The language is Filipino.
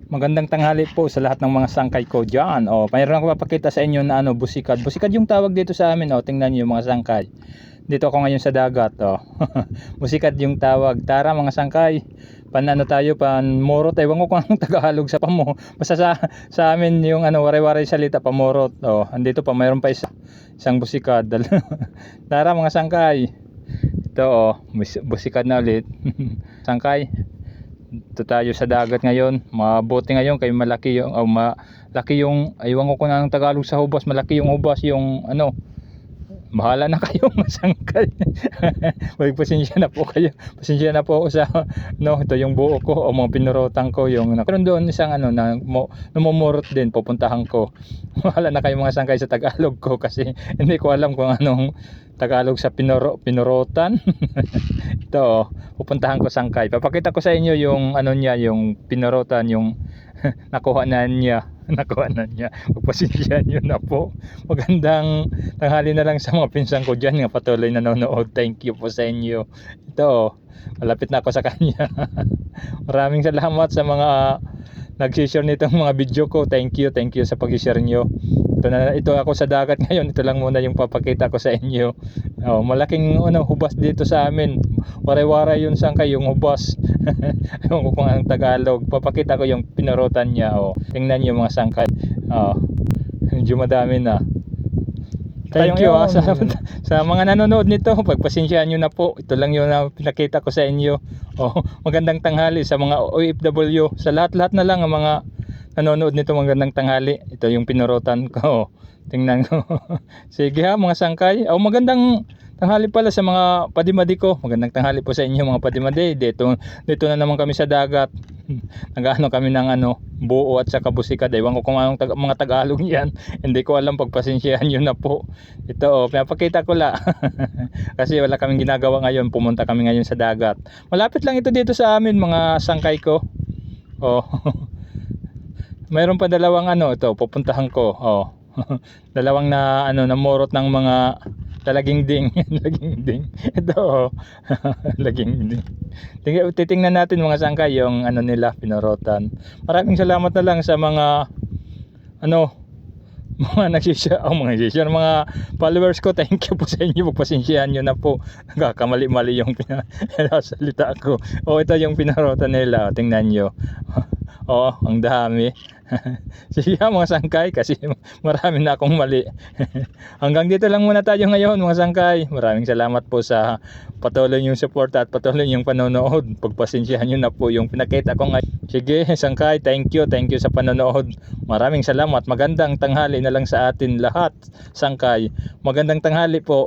Magandang tanghali po sa lahat ng mga sangkay ko diyan. Mayroon ako papakita sa inyo na busikad. Busikad yung tawag dito sa amin. Tingnan niyo yung mga sangkay. Dito ako ngayon sa dagat. Busikad yung tawag. Tara mga sangkay. Tayo, panmorot. Ewan ko kung anong Tagalog sa pamo. Basta sa amin yung wari-wari salita pamorot. Andito pa mayroon pa isang busikad. Tara mga sangkay. Ito busikad na ulit. Sangkay. Ito tayo sa dagat ngayon. Mabuti ngayon kay malaki yung malaki yung aywan ko kung anong Tagalog sa hubas. Malaki yung hubas yung bahala na kayo masangkay. Wag pasensya na po kayo. Pasensya na po ako sa ito yung buo ko o mga pinurutan ko yung meron doon isang na namumurot din pupuntahan ko. Bahala na kayo mga sangkay sa Tagalog ko kasi hindi ko alam kung anong Tagalog sa pinurutan. Ito pupuntahan ko sangkay. Papakita ko sa inyo yung niya, yung pinurutan, yung nakuha na niya. Pagpasensyahan nyo na po. Magandang tanghali na lang sa mga pinsan ko dyan nga patuloy nanonood. Thank you po sa inyo. Ito malapit na ako sa kanya. Maraming salamat sa mga nag-share nitong mga video ko. Thank you sa pag-share nyo. Ito ako sa dagat ngayon. Ito lang muna yung papakita ko sa inyo. Malaking hubas dito sa amin. Waray-waray yun sangkay yung hubas. Ewan ko kung anong Tagalog. Papakita ko yung pinurutan niya. Tingnan niyo mga sangkay. Medyo madami na. Thank you sa mga nanonood nito. Pagpasensyahan nyo na po. Ito lang yung pinakita ko sa inyo. Magandang tanghali sa mga OFW. Sa lahat-lahat na lang ang mga nanonood nito. Magandang tanghali. Ito yung pinurutan ko. Tingnan ko. Sige mga sangkay. Magandang tanghali pala sa mga padimadi ko. Magandang tanghali po sa inyo mga padimadi. Dito na naman kami sa dagat. Nag-ano kami ng buo at saka busikad. Ewan ko kung anong mga Tagalog yan. Hindi ko alam, pagpasensyahan nyo na po. Ito pinapakita ko lang. Kasi wala kaming ginagawa ngayon. Pumunta kami ngayon sa dagat. Malapit lang ito dito sa amin mga sangkay ko. Mayroon pa dalawang ito pupuntahan ko. Dalawang namurot ng mga laging ding. Ito laging ding. Titingnan natin mga sangkay yung nila pinurutan. Maraming salamat na lang sa mga mga nag-share, mga followers ko. Thank you po sa inyo. Pagpasensyahan nyo na po. Nagkakamali-mali yung pinasalita ko. Ito yung pinurutan nila. Tingnan nyo. Ang dami. Sige mga sangkay kasi marami na akong mali. Hanggang dito lang muna tayo ngayon mga sangkay. Maraming salamat po sa patuloy yung support at patuloy yung panonood. Pagpasensyahan nyo na po yung pinakita ko ngayon. Sige sangkay, thank you sa panonood. Maraming salamat. Magandang tanghali na lang sa atin lahat sangkay. Magandang tanghali po.